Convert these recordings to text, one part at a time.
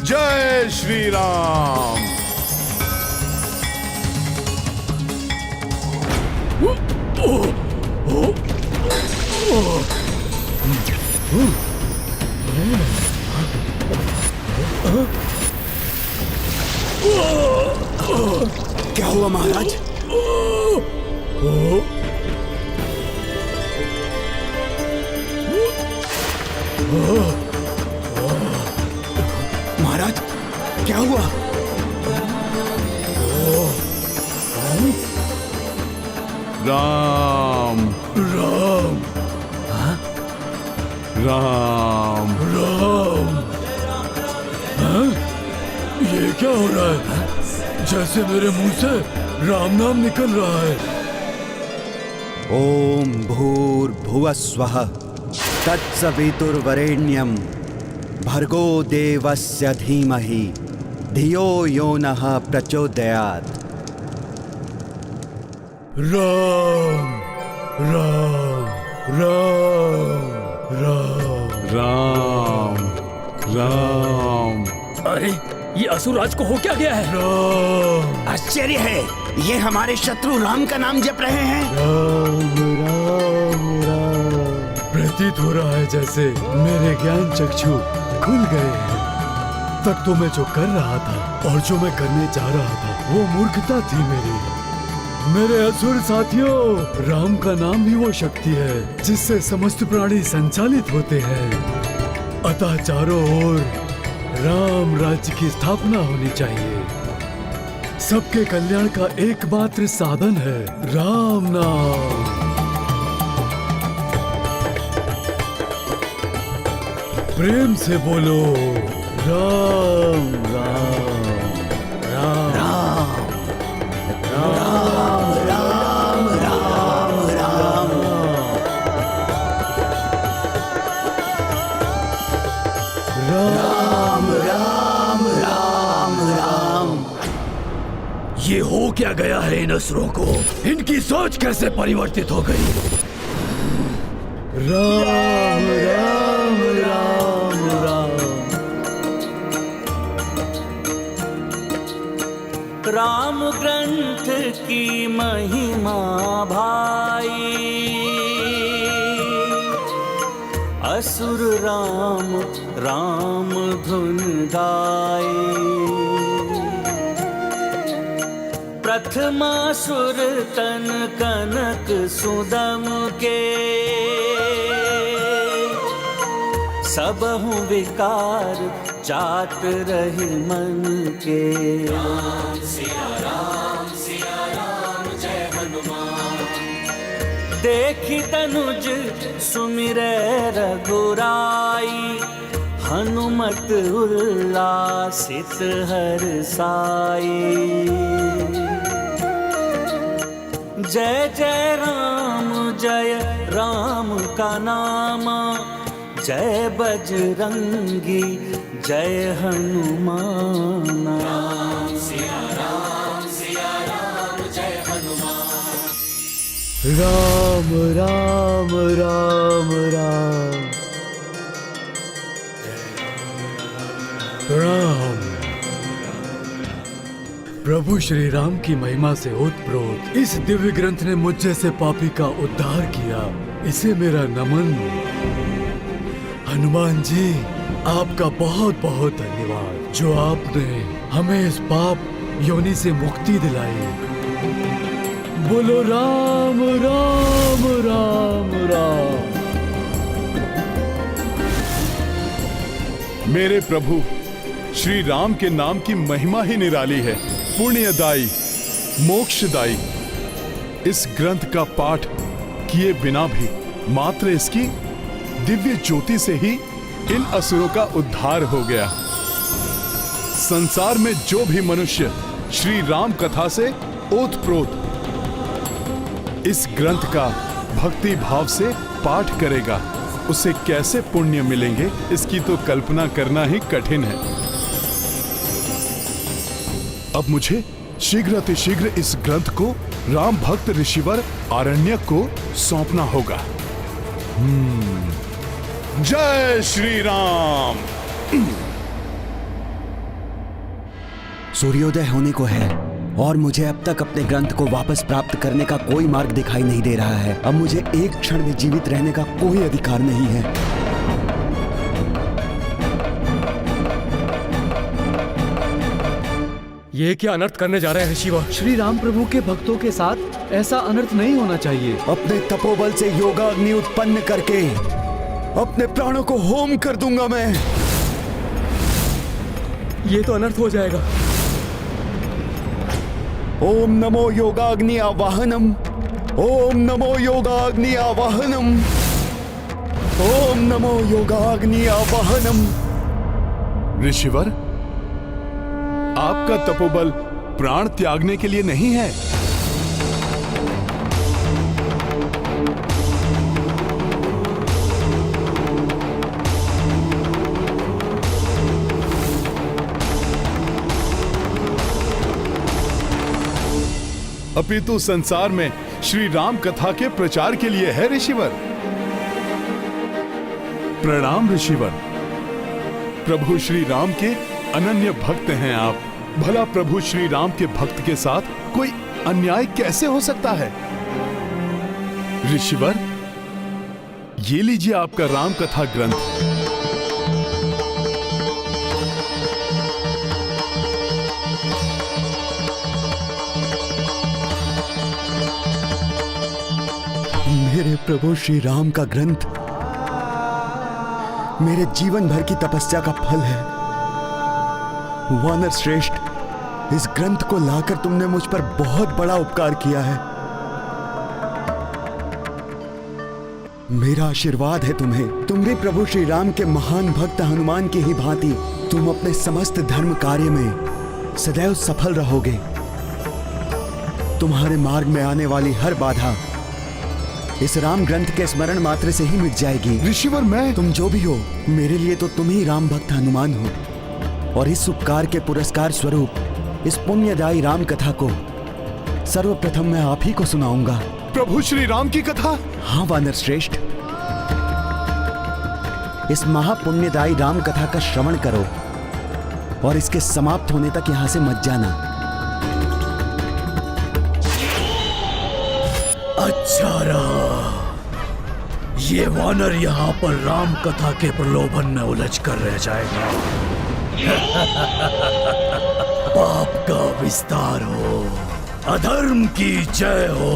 जय श्री राम। क्या हुआ महाराज? महाराज क्या हुआ? राम राम राम राम। हाँ? ये क्या हो रहा है? जैसे मेरे मुंह से राम नाम निकल रहा है। ओम भूर्भुवः स्वः तत्सवितुर्वरेण्यं भर्गो देवस्य धीमहि धियो यो नः प्रचोदयात्। राम राम राम राम राम राम। अरे ये असुरराज को हो क्या गया है? राम आश्चर्य है, ये हमारे शत्रु राम का नाम जप रहे हैं। राम राम राम। प्रतीत हो रहा है जैसे मेरे ज्ञान चक्षु खुल गए हैं। तक तो मैं जो कर रहा था और जो मैं करने जा रहा था वो मूर्खता थी मेरी। मेरे असुर साथियों, राम का नाम ही वो शक्ति है जिससे समस्त प्राणी संचालित होते हैं। अतः चारों ओर राम राज्य की स्थापना होनी चाहिए। सबके कल्याण का एकमात्र साधन है राम नाम। प्रेम से बोलो राम राम राम राम राम राम राम राम। राम राम राम राम। ये हो क्या गया है इन असुरों को? इनकी सोच कैसे परिवर्तित हो गई? राम राम राम राम। राम ग्रंथ की महिमा भाई, असुर राम राम धुन गाए। प्रथमासुर तन कनक सुदम के, सबहु विकार जात रही मन के। राम सिया राम जय हनुमान। देखी तनुज सुमिरै रघुराई, हनुमत उल्लासित हर्षाई। जय जय राम का नामा, जय बजरंगी जय हनुमान। राम सिया राम जय हनुमान। राम राम राम राम। राम। प्रभु श्री राम की महिमा से ओतप्रोत इस दिव्य ग्रंथ ने मुझ जैसे पापी का उद्धार किया। इसे मेरा नमन। हनुमान जी, आपका बहुत बहुत धन्यवाद जो आपने हमें इस पाप योनि से मुक्ति दिलाई। बोलो राम राम राम राम। मेरे प्रभु श्री राम के नाम की महिमा ही निराली है, पुण्यदायी, मोक्षदायी। इस ग्रंथ का पाठ किए बिना भी मात्र इसकी दिव्य ज्योति से ही इन असुरों का उद्धार हो गया। संसार में जो भी मनुष्य श्री राम कथा से ओतप्रोत इस ग्रंथ का भक्ति भाव से पाठ करेगा, उसे कैसे पुण्य मिलेंगे, इसकी तो कल्पना करना ही कठिन है। अब मुझे शीघ्र अतिशीघ्र इस ग्रंथ को राम भक्त ऋषिवर आरण्यक को सौंपना होगा। जय श्री राम। सूर्योदय होने को है और मुझे अब तक अपने ग्रंथ को वापस प्राप्त करने का कोई मार्ग दिखाई नहीं दे रहा है। अब मुझे एक क्षण भी जीवित रहने का कोई अधिकार नहीं है। ये क्या अनर्थ करने जा रहे हैं ऋषिवर? श्री राम प्रभु के भक्तों के साथ ऐसा अनर्थ नहीं होना चाहिए। अपने तपोबल से योगाग्नि उत्पन्न करके अपने प्राणों को होम कर दूंगा मैं। ये तो अनर्थ हो जाएगा। ओम नमो योगाग्नि आवाहनम, ओम नमो योगाग्नि आवाहनम, ओम नमो योगाग्नि आवाहनम। ऋषिवर, आपका तपोबल प्राण त्यागने के लिए नहीं है। अपितु संसार में श्री राम कथा के प्रचार के लिए है ऋषिवर। प्रणाम ऋषिवर। प्रभु श्री राम के अनन्य भक्त हैं आप। भला प्रभु श्री राम के भक्त के साथ कोई अन्याय कैसे हो सकता है? ऋषिवर, ये लीजिए आपका राम कथा ग्रंथ। मेरे प्रभु श्री राम का ग्रंथ मेरे जीवन भर की तपस्या का फल है। वानर श्रेष्ठ, इस ग्रंथ को लाकर तुमने मुझ पर बहुत बड़ा उपकार किया है। मेरा आशीर्वाद है तुम्हें। तुम भी प्रभु श्री राम के महान भक्त हनुमान की ही भांति तुम अपने समस्त धर्म कार्य में सदैव सफल रहोगे। तुम्हारे मार्ग में आने वाली हर बाधा इस राम ग्रंथ के स्मरण मात्र से ही मिट जाएगी। ऋषिवर, मैं तुम जो भी हो, मेरे लिए तो तुम ही राम भक्त हनुमान हो। और इस उपकार के पुरस्कार स्वरूप इस पुण्यदायी राम कथा को सर्वप्रथम मैं आप ही को सुनाऊंगा। प्रभु श्री राम की कथा? हाँ वानर श्रेष्ठ, इस महापुण्यदायी राम कथा का श्रवण करो और इसके समाप्त होने तक यहां से मत जाना। अच्छा रहा, ये वानर यहाँ पर राम कथा के प्रलोभन में उलझ कर रह जाएगा। पाप का विस्तार हो, अधर्म की जय हो।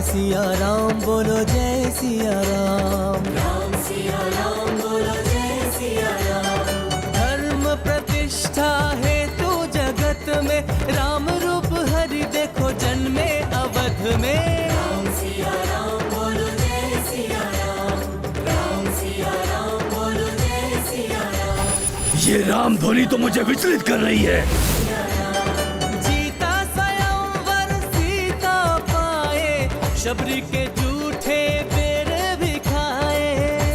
सिया राम बोलो जय सिया राम। राम सिया राम बोलो जय सिया राम। धर्म प्रतिष्ठा है तू जगत में, राम रूप हरि देखो जन्मे अवध में। राम सिया राम बोलो जय सिया राम। राम सिया राम बोलो जय सिया राम। ये राम ध्वनि तो मुझे विचलित कर रही है। शबरी के झूठे बेर भी खाए,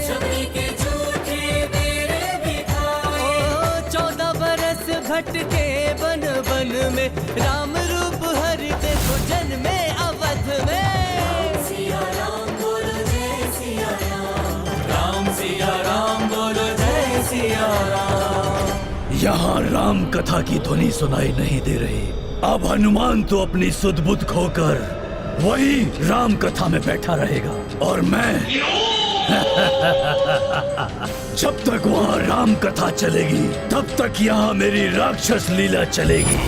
शबरी के झूठे बेर भी खाए। ओ 14 बरस भटके बन बन में, राम रूप हरि देखो जन्मे अवध में। राम सिया राम बोलो जय सिया राम। राम सिया राम बोलो जय सिया राम। यहाँ राम कथा की ध्वनि सुनाई नहीं दे रही। अब हनुमान तो अपनी सुध बुध खोकर वही राम कथा में बैठा रहेगा और मैं जब तक वहाँ राम कथा चलेगी तब तक यहाँ मेरी राक्षस लीला चलेगी।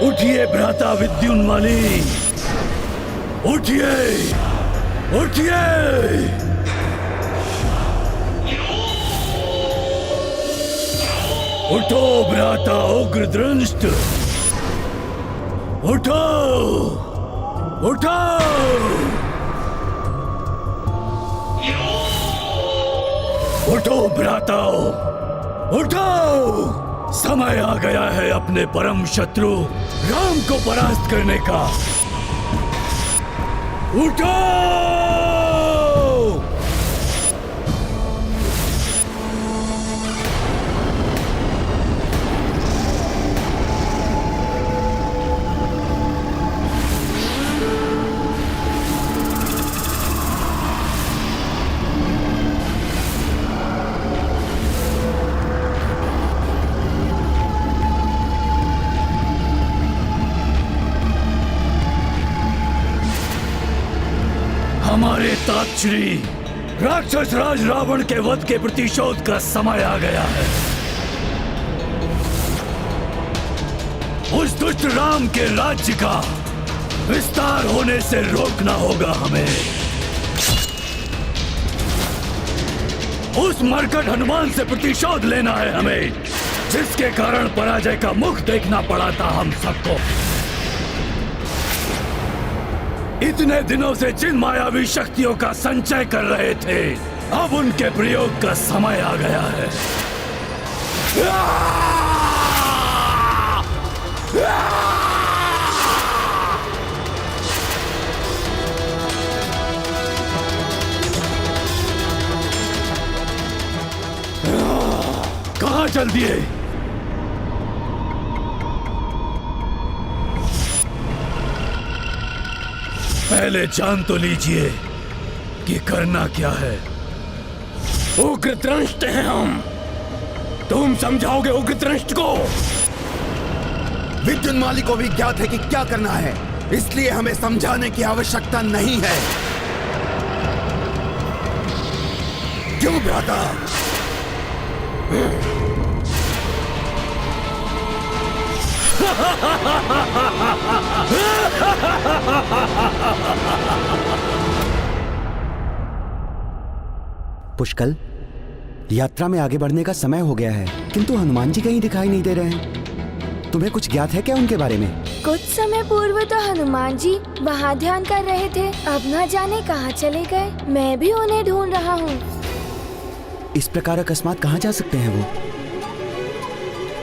उठिए भ्राता विद्युन्माली, उठिए उठिए। उठो भ्राता उग्रदृष्ट, उठो उठो। उठो भ्राताओ, उठो! समय आ गया है अपने परम शत्रु राम को परास्त करने का। उठो! हमारे तातश्री राक्षस राज रावण के वध के प्रतिशोध का समय आ गया है। उस दुष्ट राम के राज्य का विस्तार होने से रोकना होगा हमें। उस मरकट हनुमान से प्रतिशोध लेना है हमें, जिसके कारण पराजय का मुख देखना पड़ा था हम सबको। इतने दिनों से जिन मायावी शक्तियों का संचय कर रहे थे, अब उनके प्रयोग का समय आ गया है। कहां चल दिए? पहले जान तो लीजिए कि करना क्या है। उग्रत्रंष्ट हैं हम, तुम समझाओगे उग्रत्रंष्ट को? विद्युन्माली को भी ज्ञात है कि क्या करना है, इसलिए हमें समझाने की आवश्यकता नहीं है। क्यों भ्राता? पुष्कल, यात्रा में आगे बढ़ने का समय हो गया है, किंतु हनुमान जी कहीं दिखाई नहीं दे रहे हैं। तुम्हें कुछ ज्ञात है क्या उनके बारे में? कुछ समय पूर्व तो हनुमान जी वहाँ ध्यान कर रहे थे, अब न जाने कहाँ चले गए। मैं भी उन्हें ढूंढ रहा हूँ। इस प्रकार अकस्मात कहाँ जा सकते हैं वो?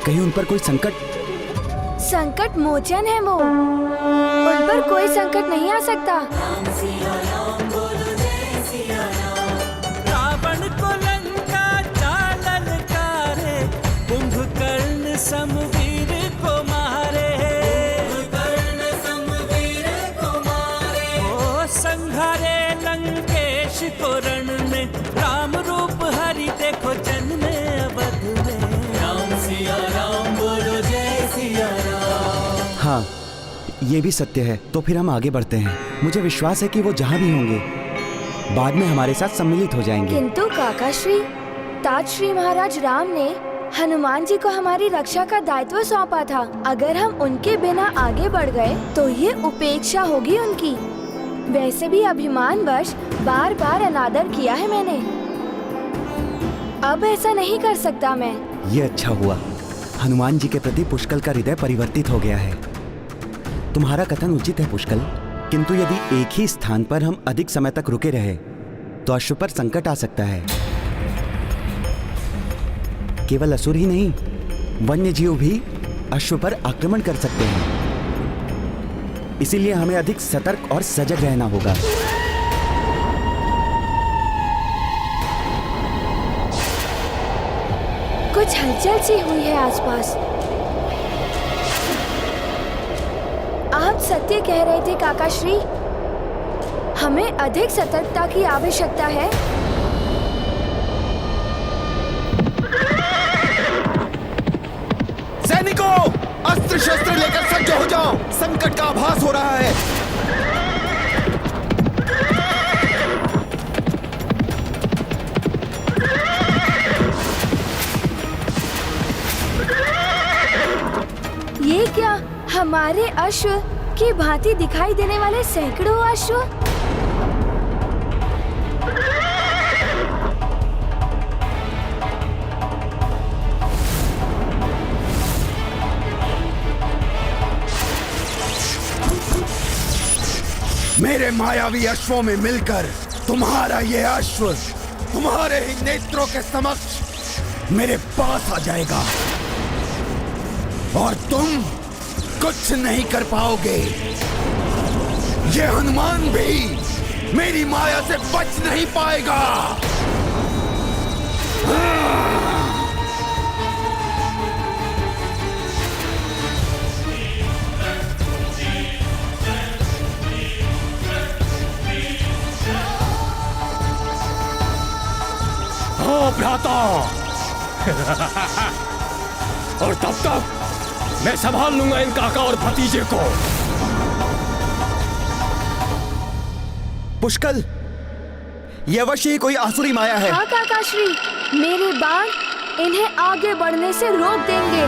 कहीं उन पर कोई संकट मोचन है वो, उन पर कोई संकट नहीं आ सकता। रावण को लंका जालन कारे, कुंभकर्ण समवीर को मारे। ओ संघारे लंकेश को रण में, राम रूप हरि देखो जन्मे अवध में। राम सिया राम बोलो जय सिया राम। हाँ, ये भी सत्य है। तो फिर हम आगे बढ़ते हैं। मुझे विश्वास है कि वो जहाँ भी होंगे बाद में हमारे साथ सम्मिलित हो जाएंगे। किंतु काकाश्री, तातश्री महाराज राम ने हनुमान जी को हमारी रक्षा का दायित्व सौंपा था। अगर हम उनके बिना आगे बढ़ गए तो ये उपेक्षा होगी उनकी। वैसे भी अभिमानवश बार बार अनादर किया है मैंने, अब ऐसा नहीं कर सकता मैं। ये अच्छा हुआ, हनुमान जी के प्रति पुष्कल का हृदय परिवर्तित हो गया है। तुम्हारा कथन उचित है पुष्कल, किंतु यदि एक ही स्थान पर हम अधिक समय तक रुके रहे तो अश्व पर संकट आ सकता है। केवल असुर ही नहीं, वन्य जीव भी अश्व पर आक्रमण कर सकते हैं। इसीलिए हमें अधिक सतर्क और सजग रहना होगा। कुछ हलचल सी हुई है आसपास। आप सत्य कह रहे थे काकाश्री, हमें अधिक सतर्कता की आवश्यकता है। सैनिकों, अस्त्र शस्त्र लेकर सज्ज हो जाओ, संकट का आभास हो रहा है। ये क्या, हमारे अश्व की भांति दिखाई देने वाले सैकड़ों अश्व? मेरे मायावी अश्वों में मिलकर तुम्हारा ये अश्व तुम्हारे ही नेत्रों के समक्ष मेरे पास आ जाएगा और तुम कुछ नहीं कर पाओगे। ये हनुमान भी मेरी माया से बच नहीं पाएगा। हाँ भ्राता। और तब तक मैं संभाल लूंगा इन काका और भतीजे को। पुष्कल, यह अवश्य ही कोई आसुरी माया है। हाँ काकाश्री, मेरे बाण इन्हें आगे बढ़ने से रोक देंगे।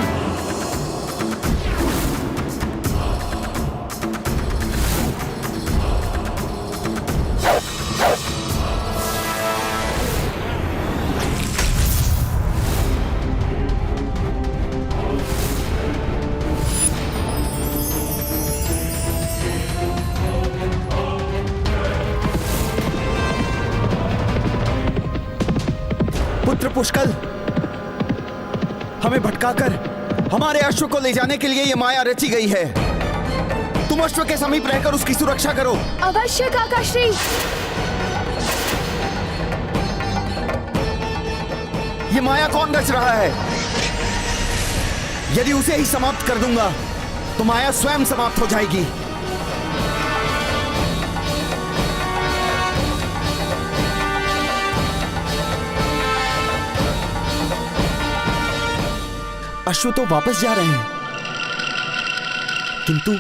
पुत्र पुष्कल, हमें भटकाकर हमारे अश्व को ले जाने के लिए यह माया रची गई है। तुम अश्व के समीप रहकर उसकी सुरक्षा करो। अवश्य काकाश्री। ये माया कौन रच रहा है? यदि उसे ही समाप्त कर दूंगा तो माया स्वयं समाप्त हो जाएगी। अश्व तो वापस जा रहे हैं, किंतु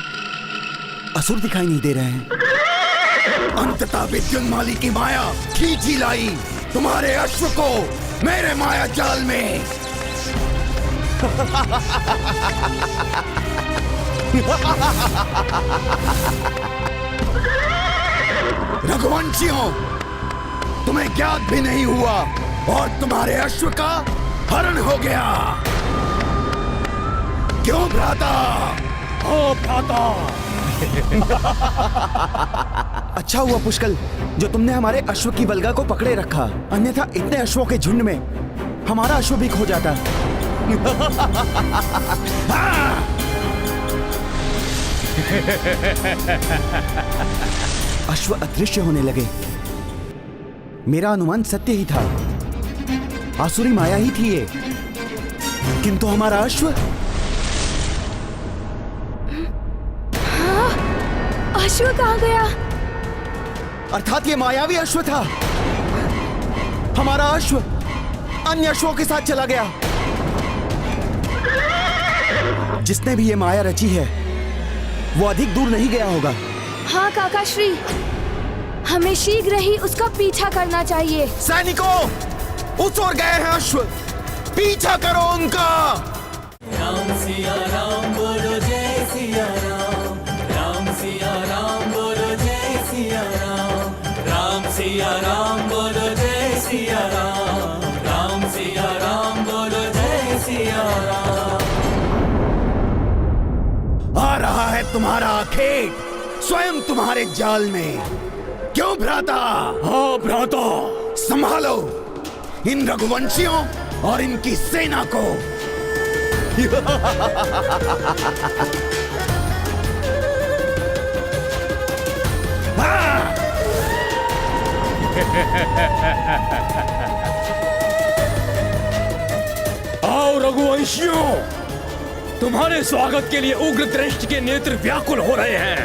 असुर दिखाई नहीं दे रहे हैं। अंततः विद्युन्माली की माया खींच ही लाई तुम्हारे अश्व को मेरे माया जाल में। रघुवंशियों, तुम्हें ज्ञात भी नहीं हुआ और तुम्हारे अश्व का हरण हो गया। क्यों भ्राता? हाँ भ्राता। अच्छा हुआ पुष्कल जो तुमने हमारे अश्व की बलगा को पकड़े रखा, अन्यथा इतने अश्वों के झुंड में हमारा अश्व भी खो जाता। अश्व अदृश्य होने लगे। मेरा अनुमान सत्य ही था, आसुरी माया ही थी ये, किंतु हमारा अश्व। अश्व कहाँ गया? अर्थात ये मायावी अश्व था। हमारा अश्व अन्य अश्वों के साथ चला गया। जिसने भी ये माया रची है वो अधिक दूर नहीं गया होगा। हाँ काकाश्री, हमें शीघ्र ही उसका पीछा करना चाहिए। सैनिकों, उस ओर गए हैं अश्व, पीछा करो उनका। राम सिया राम बोलो जय सिया राम। राम सिया राम बोलो जय सिया राम। राम सिया राम बोलो जय सिया राम। राम सिया राम बोलो जय सिया राम। आ रहा है तुम्हारा खेत स्वयं तुम्हारे जाल में। क्यों भ्राता? हाँ भ्राता। संभालो इन रघुवंशियों और इनकी सेना को। आओ रघुवंशियों, तुम्हारे स्वागत के लिए उग्र दृष्टि के नेत्र व्याकुल हो रहे हैं।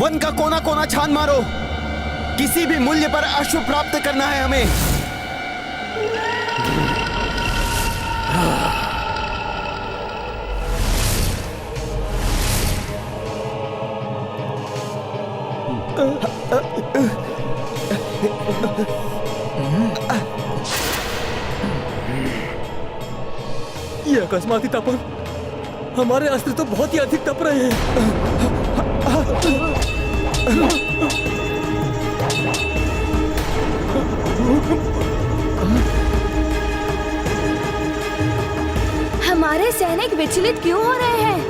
वन का कोना कोना छान मारो, किसी भी मूल्य पर अश्व प्राप्त करना है हमें। ये अकस्माती तपन, हमारे अस्त्र तो बहुत ही अधिक तप रहे हैं। हमारे सैनिक विचलित क्यों हो रहे हैं?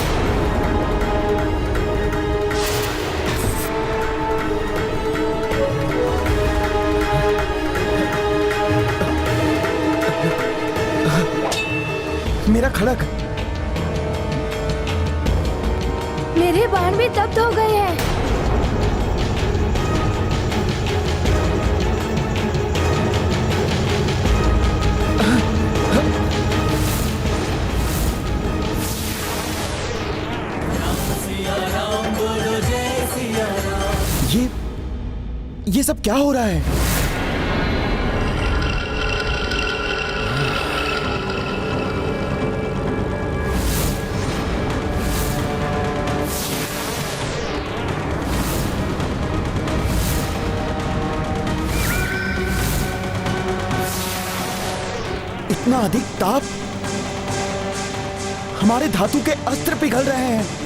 खड़क। मेरे बाण भी तप्त हो गए हैं। ये सब क्या हो रहा है? इतना अधिक ताप, हमारे धातु के अस्त्र पिघल रहे हैं।